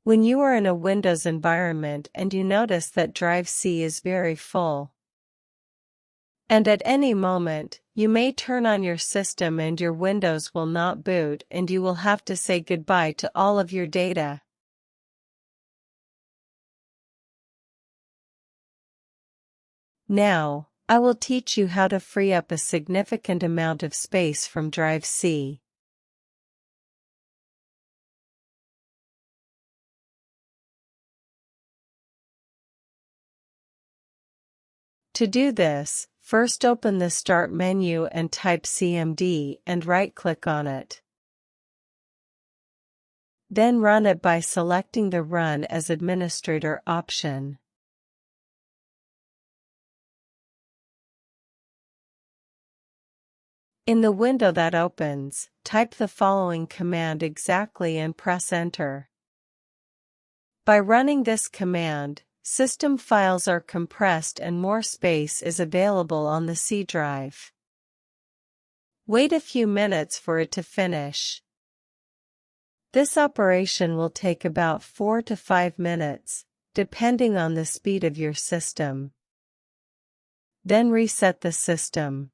When you are in a Windows environment and you notice that Drive C is very full, and at any moment, you may turn on your system and your Windows will not boot and you will have to say goodbye to all of your data. Now, I will teach you how to free up a significant amount of space from Drive C. To do this, first open the Start menu and type CMD and right-click on it. Then run it by selecting the Run as Administrator option. In the window that opens, type the following command exactly and press Enter. By running this command, system files are compressed and more space is available on the C drive. Wait a few minutes for it to finish. This operation will take about 4 to 5 minutes, depending on the speed of your system. Then reset the system.